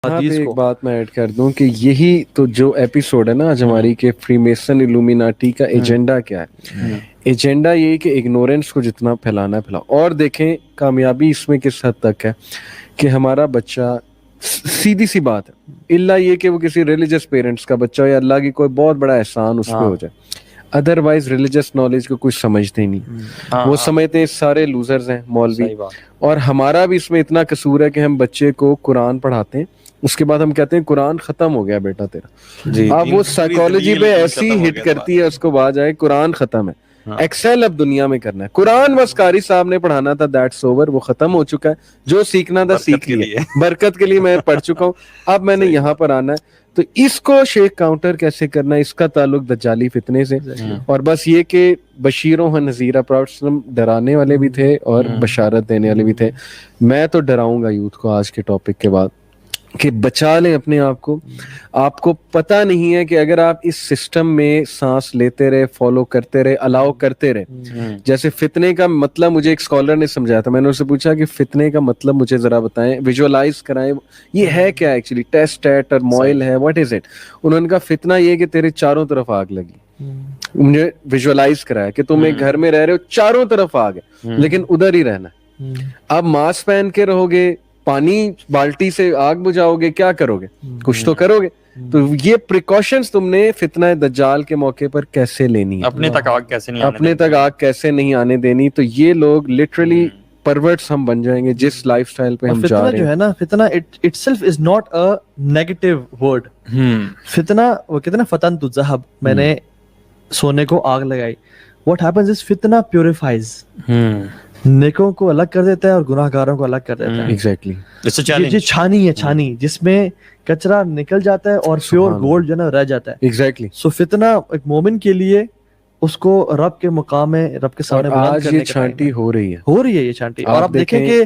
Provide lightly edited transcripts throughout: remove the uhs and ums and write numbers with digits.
یہاں پہ حدیث ایک کو. بات میں ایڈ کر دوں کہ یہی تو جو ایپیسوڈ ہے نا آج ہماری کہ فری میسن الومیناٹی کا ایجنڈا کیا ہے. ایجنڈا یہی کہ اگنورینس کو جتنا پھیلانا ہے پھیلاؤ. اور دیکھیں کامیابی اس میں کس حد تک ہے کہ ہمارا بچہ سیدھی سی بات ہے اللہ یہ کہ وہ کسی ریلیجس پیرنٹس کا بچہ ہو یا اللہ کی کوئی بہت بڑا احسان اس پہ ہو جائے. ادروائز ریلیجس نالج کو کچھ سمجھتے نہیں. وہ سمجھتے ہیں سارے لوزرز ہیں مولوی. اور ہمارا بھی اس میں اتنا قصور ہے کہ ہم بچے کو قرآن پڑھاتے ہیں اس کے بعد ہم کہتے ہیں قرآن ختم ہو گیا بیٹا تیرا. اب وہ سائیکالوجی پہ ایسی ہٹ کرتی ہے اس کو بعد جائے قرآن ختم ہے. ایکسل اب دنیا میں کرنا ہے. قرآن بس قاری صاحب نے پڑھانا تھا دیٹس اوور. وہ ختم ہو چکا ہے. جو سیکھنا تھا سیکھ لیا. برکت کے لیے میں پڑھ چکا ہوں. اب میں نے یہاں پر آنا ہے. تو اس کو شیخ کاؤنٹر کیسے کرنا ہے اس کا تعلق دجالی فتنے سے. اور بس یہ کہ بشیروں و نذیرہ پراپھٹ ڈرانے والے بھی تھے اور بشارت دینے والے بھی تھے. میں تو ڈراؤں گا یوتھ کو آج کے ٹاپک کے بعد کہ بچا لیں اپنے آپ کو. آپ کو پتہ نہیں ہے کہ اگر آپ اس سسٹم میں سانس لیتے رہے فالو کرتے رہے الاؤ کرتے رہے. جیسے فتنے کا مطلب مجھے ایک اسکالر نے سمجھایا تھا. میں نے اس سے پوچھا کہ فتنے کا مطلب مجھے ذرا بتائیں ویژوالائز کرائیں یہ ہے کیا ایکچولی ٹیسٹ ایٹ اور موائل ہے واٹ از اٹ. انہوں نے کہا فتنہ یہ کہ تیرے چاروں طرف آگ لگی. مجھے ویژوالائز کرایا کہ تم ایک گھر میں رہ رہے ہو چاروں طرف آگ ہے لیکن ادھر ہی رہنا. اب ماسک پہن کے رہو گے پانی بالٹی سے آگ بجھاؤ گے کیا کرو گے کچھ تو کرو گے. تو یہ پریکاشنز تم نے فتنہ دجال کے موقع پر کیسے لینی ہے اپنے تک آگ کیسے نہیں آنے دینی. تو یہ لوگ لٹرلی پرورٹس ہم بن جائیں گے جس لائف سٹائل پہ ہم جا رہے ہیں. جو ہے نا فتنہ itself is not a negative word. فتنہ وہ کہتے ہیں نا فتن تو ذہب میں نے سونے کو آگ لگائی. what happens is فتنہ پیوریفائز. نیکوں کو الگ کر دیتا ہے اور گناہ گاروں کو الگ کر دیتا ہے. ایگزیکٹلی یہ چھانی ہے چھانی جس میں کچرا نکل جاتا ہے اور پیور گولڈ جو ہے نا رہ جاتا ہے. ایگزیکٹلی. سو فتنہ ایک مومن کے لیے اس کو رب کے مقام میں رب کے سامنے بلند کرنے کا چھانٹی ہو رہی ہے یہ چھانٹی. اور آپ دیکھیں کہ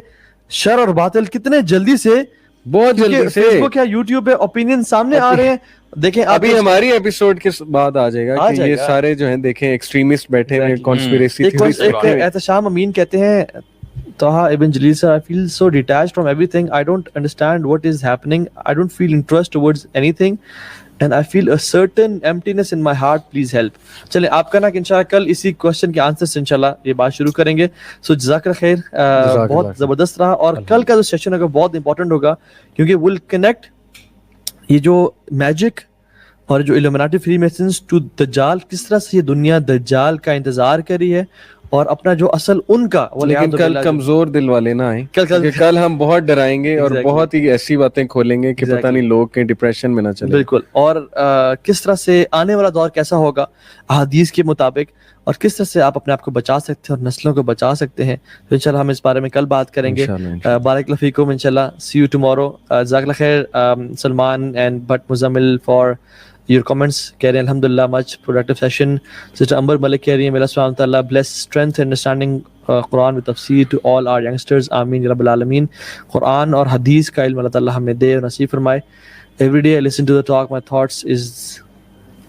شر اور باطل کتنے جلدی سے بہت جلدی سے فیس بک یا یوٹیوب پہ اوپینین سامنے آ رہے ہیں. دیکھیں ابھی ہماری ایپیسوڈ کے بعد آ جائے گا کہ یہ سارے جو ہیں دیکھیں ایکسٹریمسٹ بیٹھے ہوئے کانسپیریسی تھیوریز. احتشام امین کہتے ہیں طه ابن جلیل sir, I feel so detached from everything. I don't understand what is happening. I don't feel interest towards anything and I feel a certain emptiness in my heart. Please help. چلیں آپ کا نا کہ انشاءاللہ کل اسی کوشچن کے answer سے انشاءاللہ یہ بات شروع کریں گے. سو جزاک اللہ خیر. بہت زبردست رہا اور کل کا جو سیشن ہوگا بہت امپورٹنٹ ہوگا کیونکہ ول کنیکٹ یہ جو میجک اور جو الومیناٹی فری میسنز ٹو دجال کس طرح سے یہ دنیا دجال کا انتظار کری ہے اور اپنا جو اصل ان کا. لیکن کل کمزور دل والے نہ آئیں کل ہم بہت ڈرائیں گے اور بہت ہی ایسی باتیں کھولیں گے کہ پتہ نہیں لوگ کہیں ڈپریشن میں نہ چلے. بالکل. اور کس طرح سے آنے والا دور کیسا ہوگا احادیث کے مطابق اور کس طرح سے آپ اپنے آپ کو بچا سکتے ہیں اور نسلوں کو بچا سکتے ہیں. تو انشاءاللہ ہم اس بارے میں کل بات کریں گے. بارک اللہ فیکم انشاءاللہ. سی یو ٹمورو. جزاک اللہ خیر Salman and but Muzammil for your comments. کہہ رہے ہیں الحمدللہ much productive session. Sister Amber Malik کہہ رہی ہیں اللہ سبحانہ وتعالیٰ bless strength and understanding Quran with تفسیر to all our youngsters. آمین یا رب العالمین. قرآن اور حدیث کا علم اللہ تعالیٰ ہمیں دے اور نصیب فرمائے. Every day I listen to the talk, my thoughts is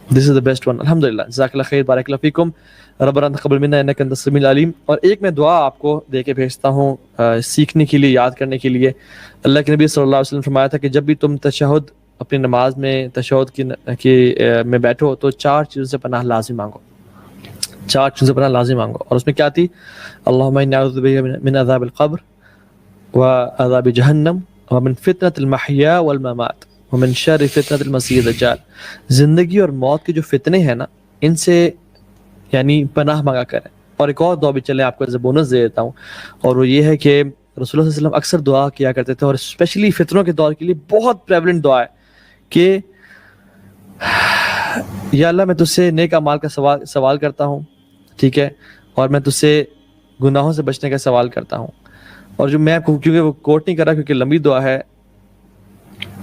this is the best one. الحمدللہ. جزاک اللہ خیر. بارک اللہ فیکم. ربنا تقبل منا انک انت السمیع العلیم. اور ایک میں دعا آپ کو دے کے بھیجتا ہوں سیکھنے کے لیے یاد کرنے کے لیے. اللہ کے نبی صلی اللہ علیہ وسلم فرمایا تھا کہ جب بھی تم تشہد اپنی نماز میں تشہد میں بیٹھو تو 4 چیزوں سے پناہ لازم مانگو. 4 چیزوں سے پناہ لازم مانگو. اور اس میں کیا تھی؟ اللہم انی اعوذ بک من عذاب القبر وعذاب جہنم ومن فتنة المحیا والممات ومن شر فتنة المسیح الدجال. زندگی اور موت کے جو فتنے ہیں نا ان سے یعنی پناہ مانگا کریں. اور ایک اور دعا بھی چلے آپ کو ایز اے بونس دے دیتا ہوں اور وہ یہ ہے کہ رسول اللہ صلی اللہ علیہ وسلم اکثر دعا کیا کرتے تھے اور اسپیشلی فتنوں کے دور کے لیے بہت پریولنٹ دعا ہے کہ یا اللہ میں تجھ سے نیک اعمال کا سوال کرتا ہوں ٹھیک ہے اور میں تجھ سے گناہوں سے بچنے کا سوال کرتا ہوں. اور جو میں آپ کو کیونکہ وہ کوٹ نہیں کر رہا کیونکہ لمبی دعا ہے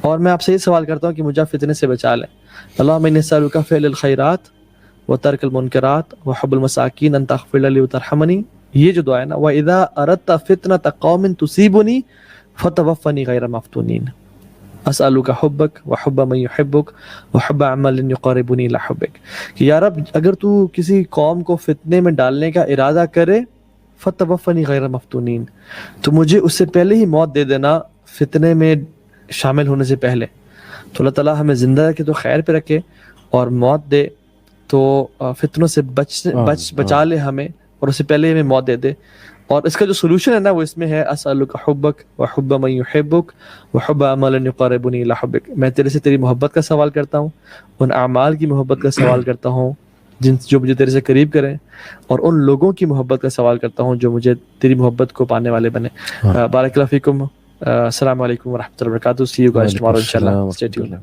اور میں آپ سے یہ سوال کرتا ہوں کہ مجھے فتنے سے بچا لیں. اللہم انی اسألک فعل الخیرات وترک المنکرات وحب المساکین ان تغفر لی وترحمنی. یہ جو دعا ہے نا وَإِذَا أَرَدْتَ فِتْنَةَ قَوْمٍ تُصِيبُنِي فَتَوَفَّنِي غَيْرَ مَفْتُونِينَ أَسْأَلُكَ حُبَّكَ وَحُبَّ مَن يُحِبُّكَ وَحُبَّ عَمَلٍ يُقَرِّبُنِي إِلَى حُبِّكَ. کہ یا رب اگر تو کسی قوم کو فتنے میں ڈالنے کا ارادہ کرے فَتَوَفَّنِي غَيْرَ مَفْتُونِينَ تو مجھے اس سے پہلے ہی موت دے دینا فتنے میں شامل ہونے سے پہلے. تو اللہ تعالیٰ ہمیں زندہ رکھے تو خیر پہ رکھے, اور موت دے تو فتنوں سے بچا لے ہمیں, اور اس سے پہلے ہمیں موت دے دے. اور اس کا جو سولوشن ہے نا وہ اس میں ہے اسألک حبک وحب من یحبک وحب اعمال یقربنی الی حبک. میں تیرے سے تیری محبت کا سوال کرتا ہوں, ان اعمال کی محبت کا سوال کرتا ہوں جو مجھے تیرے سے قریب کریں, اور ان لوگوں کی محبت کا سوال کرتا ہوں جو مجھے تیری محبت کو پانے والے بنے. بارک اللہ فیکم. السلام علیکم ورحمۃ اللہ وبرکاتہ. See you guys tomorrow inshallah. Stay tuned.